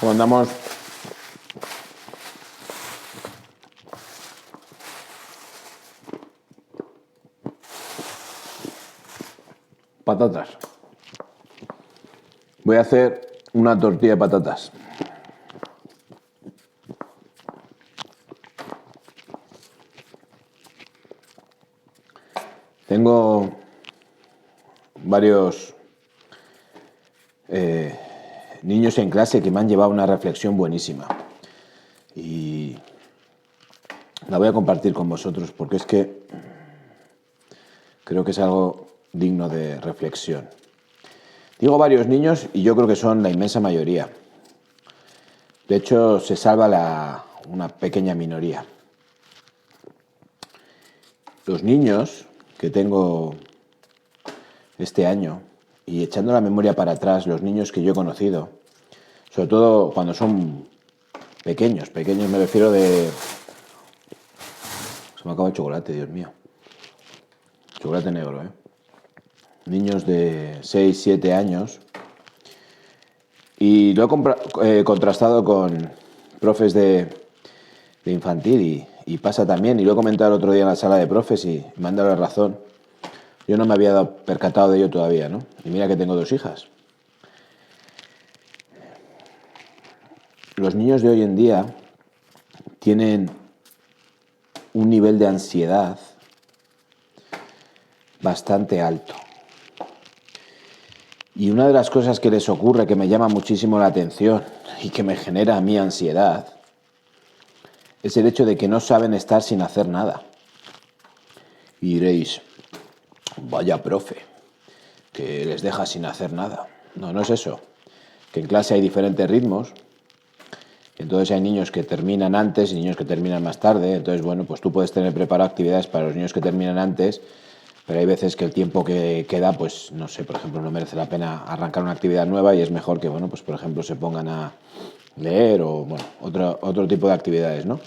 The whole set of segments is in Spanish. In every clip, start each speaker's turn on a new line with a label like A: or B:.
A: ¿Cómo andamos? Patatas. Voy a hacer una tortilla de patatas. Tengo varios niños en clase que me han llevado una reflexión buenísima y la voy a compartir con vosotros porque es que creo que es algo digno de reflexión. Digo varios niños y yo creo que son la inmensa mayoría. De hecho, se salva una pequeña minoría. Los niños que tengo este año, y echando la memoria para atrás, los niños que yo he conocido, sobre todo cuando son pequeños me refiero de... Se me acaba el chocolate, Dios mío. Chocolate negro, ¿eh? Niños de 6, 7 años. Y lo he contrastado con profes de infantil y pasa también. Y lo he comentado el otro día en la sala de profes y me han dado la razón. Yo no me había percatado de ello todavía, ¿no? Y mira que tengo 2 hijas. Los niños de hoy en día tienen un nivel de ansiedad bastante alto. Y una de las cosas que les ocurre que me llama muchísimo la atención y que me genera a mí ansiedad es el hecho de que no saben estar sin hacer nada. Y diréis, vaya profe, que les deja sin hacer nada. No, no es eso. Que en clase hay diferentes ritmos. Entonces hay niños que terminan antes y niños que terminan más tarde. Entonces, bueno, pues tú puedes tener preparado actividades para los niños que terminan antes, pero hay veces que el tiempo que queda, pues no sé, por ejemplo, no merece la pena arrancar una actividad nueva y es mejor que, bueno, pues por ejemplo se pongan a leer o, bueno, otro tipo de actividades, ¿no?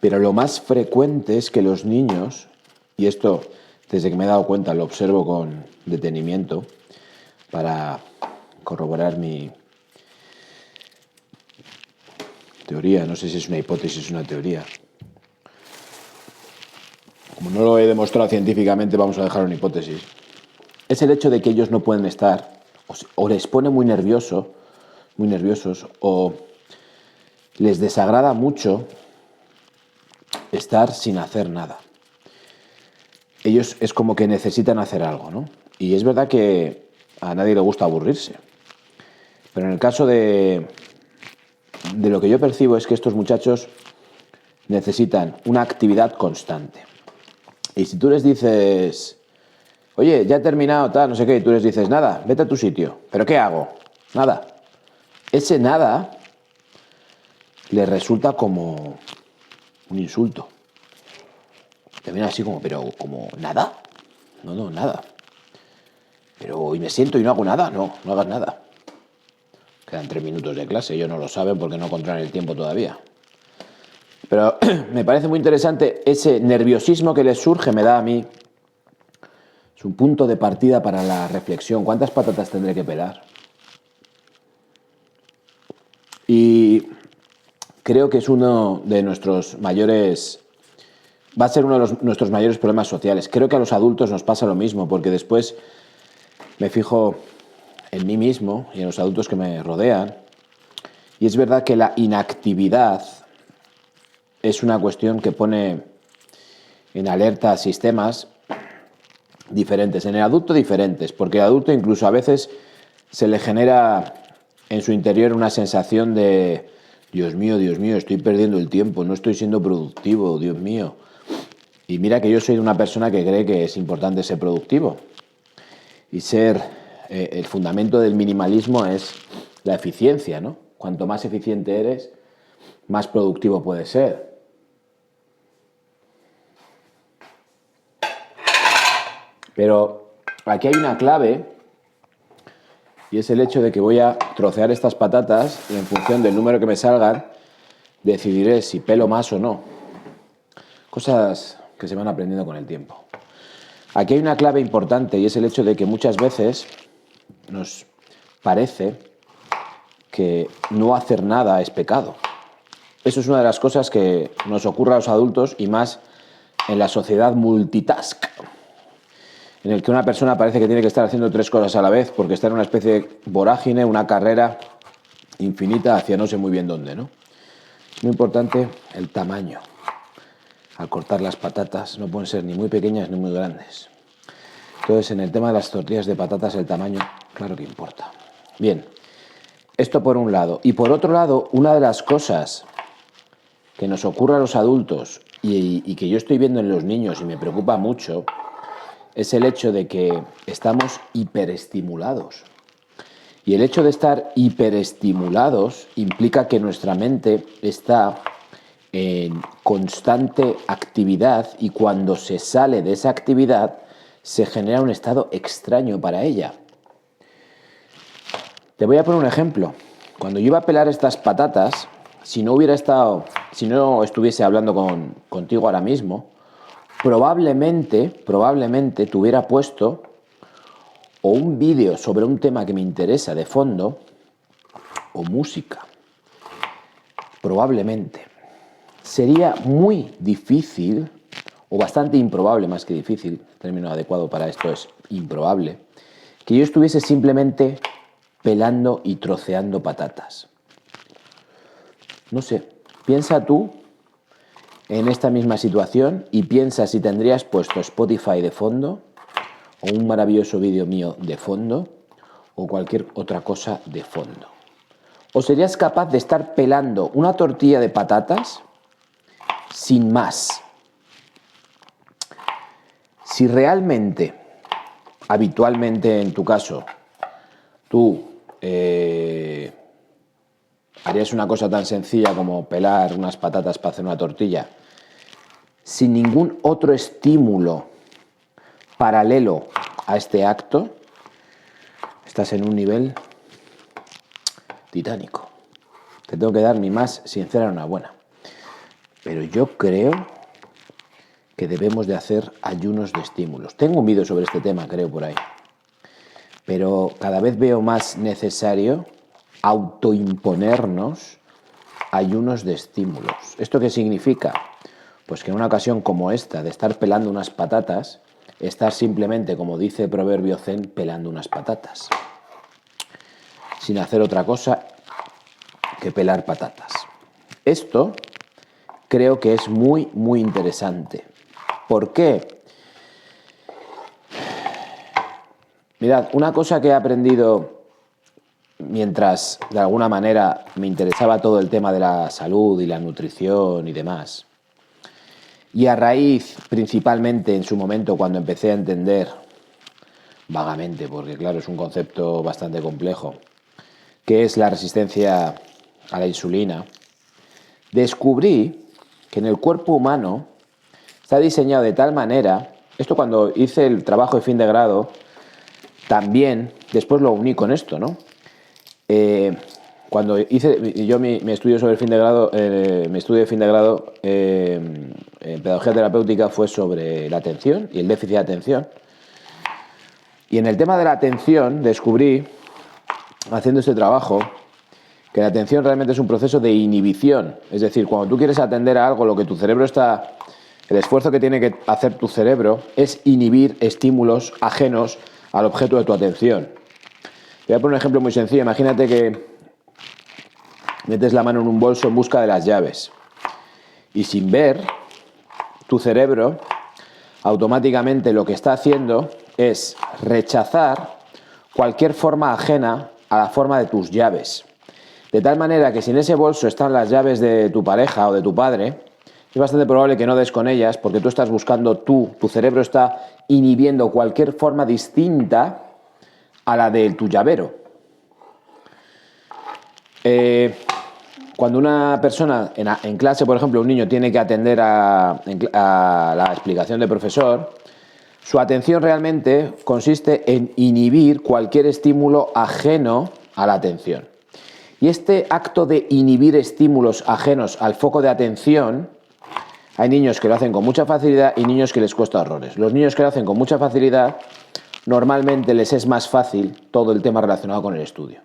A: Pero lo más frecuente es que los niños, y esto desde que me he dado cuenta lo observo con detenimiento para corroborar mi teoría, no sé si es una hipótesis o una teoría. Como no lo he demostrado científicamente, vamos a dejar una hipótesis. Es el hecho de que ellos no pueden estar, o les pone muy nerviosos, o les desagrada mucho estar sin hacer nada. Ellos es como que necesitan hacer algo, ¿no? Y es verdad que a nadie le gusta aburrirse. Pero en el caso de lo que yo percibo es que estos muchachos necesitan una actividad constante. Y si tú les dices, oye, ya he terminado, tal, no sé qué, y tú les dices, nada, vete a tu sitio. ¿Pero qué hago? Nada. Ese nada les resulta como un insulto. Te viene así como, pero, como, ¿nada? No, nada. Pero, ¿y me siento y no hago nada? No, no hagas nada. Quedan 3 minutos de clase, ellos no lo saben porque no controlan el tiempo todavía. Pero me parece muy interesante ese nerviosismo que les surge, me da a mí. Es un punto de partida para la reflexión. ¿Cuántas patatas tendré que pelar? Y creo que es uno de nuestros mayores... Va a ser uno de nuestros mayores problemas sociales. Creo que a los adultos nos pasa lo mismo, porque después me fijo en mí mismo y en los adultos que me rodean. Y es verdad que la inactividad es una cuestión que pone en alerta sistemas diferentes. En el adulto diferentes, porque el adulto incluso a veces se le genera en su interior una sensación de Dios mío, estoy perdiendo el tiempo, no estoy siendo productivo, Dios mío. Y mira que yo soy una persona que cree que es importante ser productivo. Y el fundamento del minimalismo es la eficiencia, ¿no? Cuanto más eficiente eres, más productivo puedes ser. Pero aquí hay una clave y es el hecho de que voy a trocear estas patatas y en función del número que me salgan decidiré si pelo más o no. Cosas que se van aprendiendo con el tiempo. Aquí hay una clave importante y es el hecho de que muchas veces nos parece que no hacer nada es pecado. Eso es una de las cosas que nos ocurre a los adultos y más en la sociedad multitask, en el que una persona parece que tiene que estar haciendo 3 cosas a la vez porque está en una especie de vorágine, una carrera infinita hacia no sé muy bien dónde, ¿no? Es muy importante el tamaño. Al cortar las patatas no pueden ser ni muy pequeñas ni muy grandes. Entonces, en el tema de las tortillas de patatas, el tamaño, claro que importa. Bien, esto por un lado. Y por otro lado, una de las cosas que nos ocurre a los adultos y que yo estoy viendo en los niños y me preocupa mucho, es el hecho de que estamos hiperestimulados. Y el hecho de estar hiperestimulados implica que nuestra mente está en constante actividad y cuando se sale de esa actividad se genera un estado extraño para ella. Te voy a poner un ejemplo. Cuando yo iba a pelar estas patatas, si no estuviese hablando contigo ahora mismo, probablemente te hubiera puesto o un vídeo sobre un tema que me interesa de fondo o música. Probablemente. Sería muy difícil, o bastante improbable más que difícil, el término adecuado para esto es improbable, que yo estuviese simplemente pelando y troceando patatas. No sé, piensa tú en esta misma situación y piensa si tendrías puesto Spotify de fondo o un maravilloso vídeo mío de fondo o cualquier otra cosa de fondo. ¿O serías capaz de estar pelando una tortilla de patatas sin más? Si realmente, habitualmente en tu caso, tú harías una cosa tan sencilla como pelar unas patatas para hacer una tortilla, sin ningún otro estímulo paralelo a este acto, estás en un nivel titánico. Te tengo que dar mi más sincera enhorabuena. Pero yo creo que debemos de hacer ayunos de estímulos. Tengo un vídeo sobre este tema, creo, por ahí. Pero cada vez veo más necesario autoimponernos ayunos de estímulos. ¿Esto qué significa? Pues que en una ocasión como esta, de estar pelando unas patatas, estar simplemente, como dice el proverbio zen, pelando unas patatas. Sin hacer otra cosa que pelar patatas. Esto creo que es muy, muy interesante. ¿Por qué? Mirad, una cosa que he aprendido mientras de alguna manera me interesaba todo el tema de la salud y la nutrición y demás, y a raíz principalmente en su momento cuando empecé a entender vagamente, porque claro es un concepto bastante complejo, que es la resistencia a la insulina, descubrí que en el cuerpo humano está diseñado de tal manera, esto cuando hice el trabajo de fin de grado, también, después lo uní con esto, ¿no? Cuando hice yo mi estudio sobre el fin de grado, mi estudio de fin de grado en pedagogía terapéutica fue sobre la atención y el déficit de atención. Y en el tema de la atención descubrí, haciendo este trabajo, que la atención realmente es un proceso de inhibición. Es decir, cuando tú quieres atender a algo, lo que tu cerebro está... El esfuerzo que tiene que hacer tu cerebro es inhibir estímulos ajenos al objeto de tu atención. Voy a poner un ejemplo muy sencillo. Imagínate que metes la mano en un bolso en busca de las llaves. Y sin ver, tu cerebro automáticamente lo que está haciendo es rechazar cualquier forma ajena a la forma de tus llaves. De tal manera que si en ese bolso están las llaves de tu pareja o de tu padre, es bastante probable que no des con ellas porque tú estás buscando tu cerebro está inhibiendo cualquier forma distinta a la de tu llavero. Cuando una persona en clase, por ejemplo, un niño tiene que atender a la explicación del profesor, su atención realmente consiste en inhibir cualquier estímulo ajeno a la atención. Y este acto de inhibir estímulos ajenos al foco de atención, hay niños que lo hacen con mucha facilidad y niños que les cuesta horrores. Los niños que lo hacen con mucha facilidad, normalmente les es más fácil todo el tema relacionado con el estudio.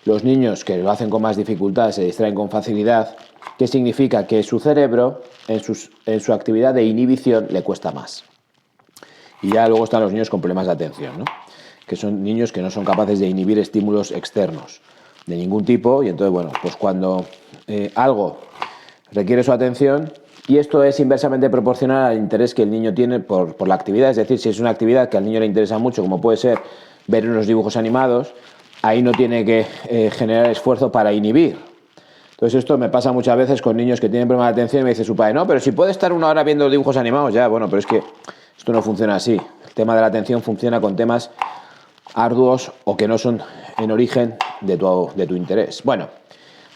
A: los niños que lo hacen con más dificultad se distraen con facilidad, que significa que su cerebro, en su actividad de inhibición, le cuesta más. Y ya luego están los niños con problemas de atención, ¿no? Que son niños que no son capaces de inhibir estímulos externos de ningún tipo, y entonces, bueno, pues cuando algo requiere su atención, y esto es inversamente proporcional al interés que el niño tiene por la actividad, es decir, si es una actividad que al niño le interesa mucho, como puede ser ver unos dibujos animados, ahí no tiene que generar esfuerzo para inhibir. Entonces esto me pasa muchas veces con niños que tienen problemas de atención y me dice su padre, no, pero si puede estar una hora viendo dibujos animados, ya, bueno, pero es que esto no funciona así. El tema de la atención funciona con temas arduos o que no son en origen de tu interés. Bueno,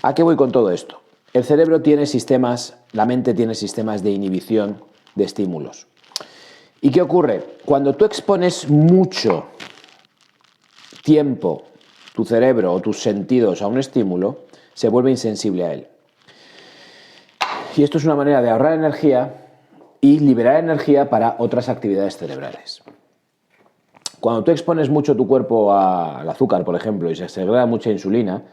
A: ¿a qué voy con todo esto? El cerebro tiene sistemas, la mente tiene sistemas de inhibición de estímulos. ¿Y qué ocurre? Cuando tú expones mucho tiempo tu cerebro o tus sentidos a un estímulo, se vuelve insensible a él. Y esto es una manera de ahorrar energía y liberar energía para otras actividades cerebrales. Cuando tú expones mucho tu cuerpo al azúcar, por ejemplo, y se segrega mucha insulina,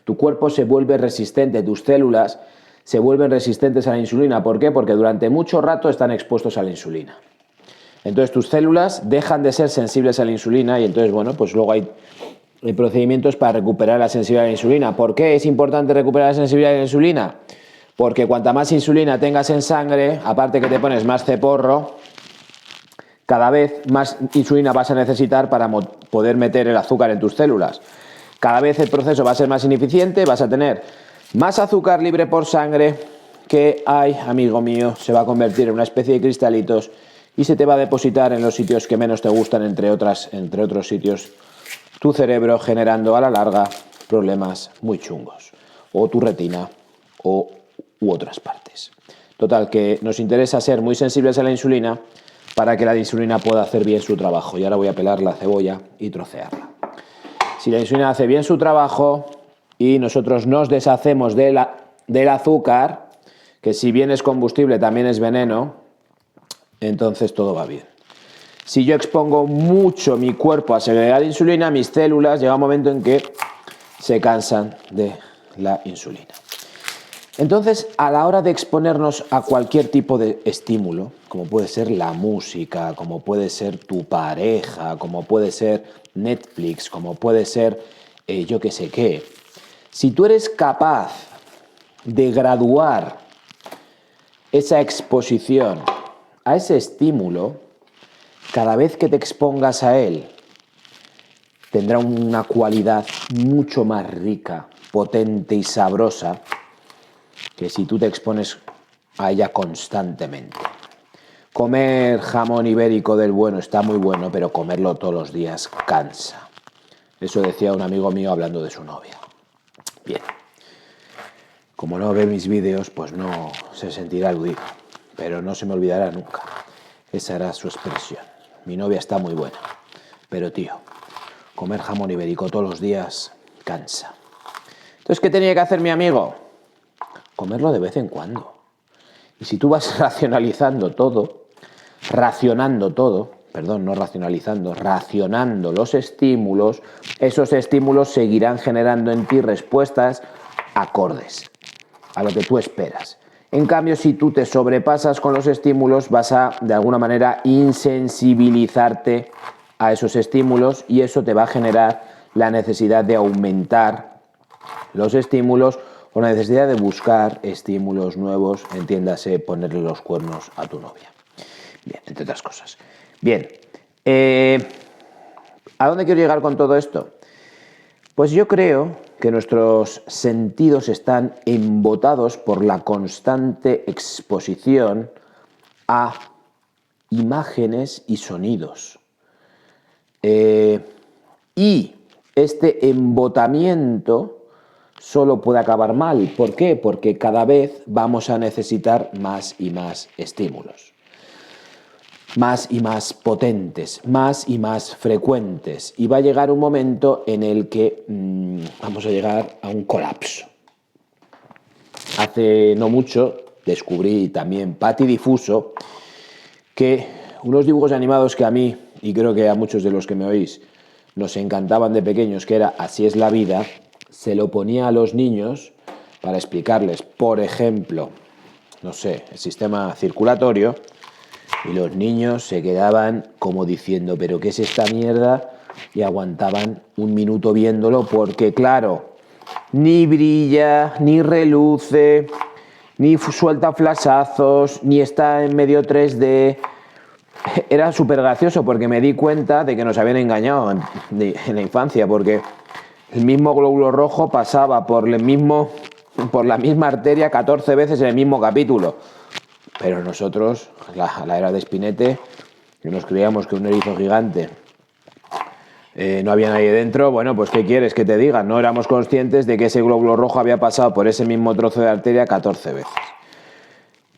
A: tu cuerpo se vuelve resistente, tus células se vuelven resistentes a la insulina. ¿Por qué? Porque durante mucho rato están expuestos a la insulina. Entonces tus células dejan de ser sensibles a la insulina y entonces, bueno, pues luego hay procedimientos para recuperar la sensibilidad a la insulina. ¿Por qué es importante recuperar la sensibilidad a la insulina? Porque cuanta más insulina tengas en sangre, aparte que te pones más ceporro, cada vez más insulina vas a necesitar para poder meter el azúcar en tus células. Cada vez el proceso va a ser más ineficiente, vas a tener más azúcar libre por sangre que, ay, amigo mío, se va a convertir en una especie de cristalitos y se te va a depositar en los sitios que menos te gustan, entre otros sitios, tu cerebro, generando a la larga problemas muy chungos, o tu retina u otras partes. Total, que nos interesa ser muy sensibles a la insulina para que la insulina pueda hacer bien su trabajo. Y ahora voy a pelar la cebolla y trocearla. Si la insulina hace bien su trabajo y nosotros nos deshacemos del azúcar, que si bien es combustible también es veneno, entonces todo va bien. Si yo expongo mucho mi cuerpo a segregar insulina, mis células llega un momento en que se cansan de la insulina. Entonces, a la hora de exponernos a cualquier tipo de estímulo, como puede ser la música, como puede ser tu pareja, como puede ser Netflix, como puede ser yo qué sé qué, si tú eres capaz de graduar esa exposición a ese estímulo, cada vez que te expongas a él, tendrá una cualidad mucho más rica, potente y sabrosa que si tú te expones a ella constantemente. Comer jamón ibérico del bueno está muy bueno, pero comerlo todos los días cansa. Eso decía un amigo mío hablando de su novia. Bien, como no ve mis vídeos, pues no se sentirá aludido, pero no se me olvidará nunca. Esa era su expresión. Mi novia está muy buena, pero tío, comer jamón ibérico todos los días cansa. Entonces, ¿qué tenía que hacer mi amigo? Comerlo de vez en cuando. Y si tú vas racionando los estímulos, esos estímulos seguirán generando en ti respuestas acordes a lo que tú esperas. En cambio, si tú te sobrepasas con los estímulos, vas a, de alguna manera, insensibilizarte a esos estímulos y eso te va a generar la necesidad de aumentar los estímulos o la necesidad de buscar estímulos nuevos, entiéndase, ponerle los cuernos a tu novia. Bien, entre otras cosas. Bien, ¿a dónde quiero llegar con todo esto? Pues yo creo que nuestros sentidos están embotados por la constante exposición a imágenes y sonidos. Y este embotamiento solo puede acabar mal. ¿Por qué? Porque cada vez vamos a necesitar más y más estímulos. Más y más potentes, más y más frecuentes. Y va a llegar un momento en el que vamos a llegar a un colapso. Hace no mucho descubrí también patidifuso que unos dibujos animados que a mí, y creo que a muchos de los que me oís, nos encantaban de pequeños, que era Así es la vida, se lo ponía a los niños para explicarles, por ejemplo, no sé, el sistema circulatorio, y los niños se quedaban como diciendo, ¿pero qué es esta mierda? Y aguantaban un minuto viéndolo porque, claro, ni brilla, ni reluce, ni suelta flashazos, ni está en medio 3D. Era súper gracioso porque me di cuenta de que nos habían engañado en la infancia, porque el mismo glóbulo rojo pasaba por la misma arteria 14 veces en el mismo capítulo. Pero nosotros, a la era de Spinete, que nos creíamos que un erizo gigante no había nadie dentro, bueno, pues ¿qué quieres que te diga? No éramos conscientes de que ese glóbulo rojo había pasado por ese mismo trozo de arteria 14 veces.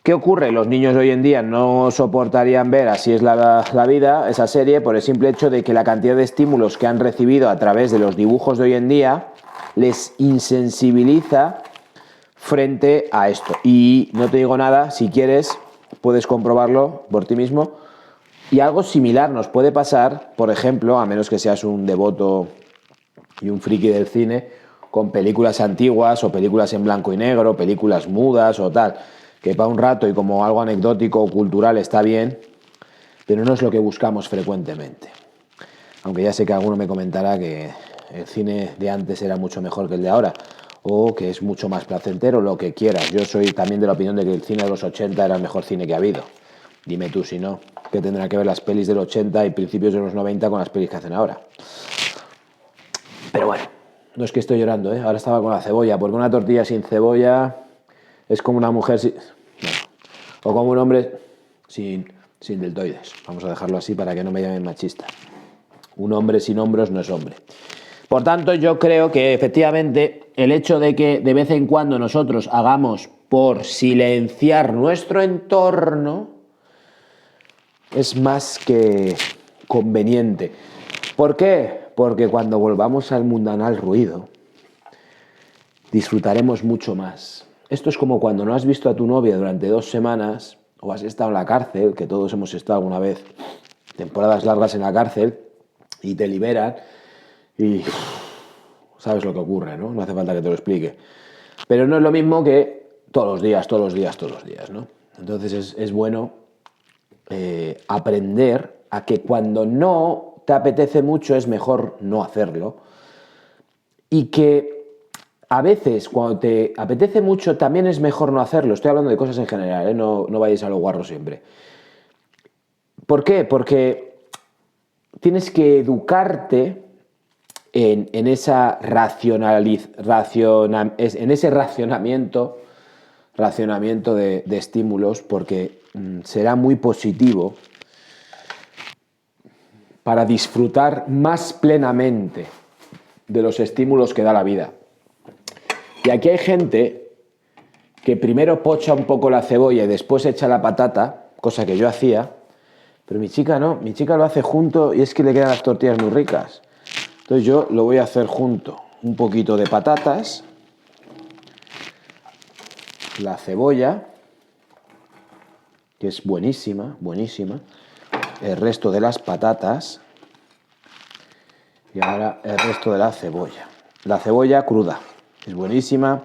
A: ¿Qué ocurre? Los niños de hoy en día no soportarían ver Así es la vida, esa serie, por el simple hecho de que la cantidad de estímulos que han recibido a través de los dibujos de hoy en día les insensibiliza frente a esto. Y no te digo nada, si quieres, puedes comprobarlo por ti mismo. Y algo similar nos puede pasar, por ejemplo, a menos que seas un devoto y un friki del cine, con películas antiguas o películas en blanco y negro, películas mudas o tal, que para un rato y como algo anecdótico o cultural está bien, pero no es lo que buscamos frecuentemente. Aunque ya sé que alguno me comentará que el cine de antes era mucho mejor que el de ahora, o que es mucho más placentero, lo que quieras. Yo soy también de la opinión de que el cine de los 80 era el mejor cine que ha habido. Dime tú si no, que tendrá que ver las pelis del 80 y principios de los 90 con las pelis que hacen ahora. Pero bueno, no es que estoy llorando, ¿eh? Ahora estaba con la cebolla, porque una tortilla sin cebolla es como una mujer sin... Bueno, o como un hombre sin deltoides. Vamos a dejarlo así para que no me llamen machista. Un hombre sin hombros no es hombre. Por tanto, yo creo que efectivamente el hecho de que de vez en cuando nosotros hagamos por silenciar nuestro entorno es más que conveniente. ¿Por qué? Porque cuando volvamos al mundanal ruido, disfrutaremos mucho más. Esto es como cuando no has visto a tu novia durante 2 semanas o has estado en la cárcel, que todos hemos estado alguna vez, temporadas largas en la cárcel, y te liberan y sabes lo que ocurre, ¿no? No hace falta que te lo explique. Pero no es lo mismo que todos los días, ¿no? Entonces es bueno aprender a que cuando no te apetece mucho es mejor no hacerlo, y que a veces cuando te apetece mucho también es mejor no hacerlo. Estoy hablando de cosas en general, ¿eh? No vayáis a lo guarro siempre. ¿Por qué? Porque tienes que educarte en ese racionamiento de estímulos, porque será muy positivo para disfrutar más plenamente de los estímulos que da la vida. Y aquí hay gente que primero pocha un poco la cebolla y después echa la patata, cosa que yo hacía, pero mi chica no, mi chica lo hace junto y es que le quedan las tortillas muy ricas. Entonces yo lo voy a hacer junto. Un poquito de patatas, la cebolla, que es buenísima, buenísima, el resto de las patatas y ahora el resto de la cebolla. La cebolla cruda es buenísima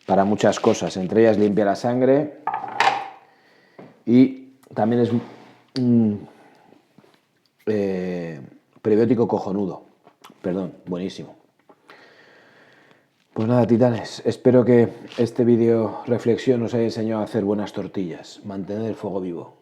A: para muchas cosas, entre ellas limpia la sangre y también es un prebiótico cojonudo. Perdón, buenísimo. Pues nada, titanes, espero que este vídeo reflexión os haya enseñado a hacer buenas tortillas, mantener el fuego vivo.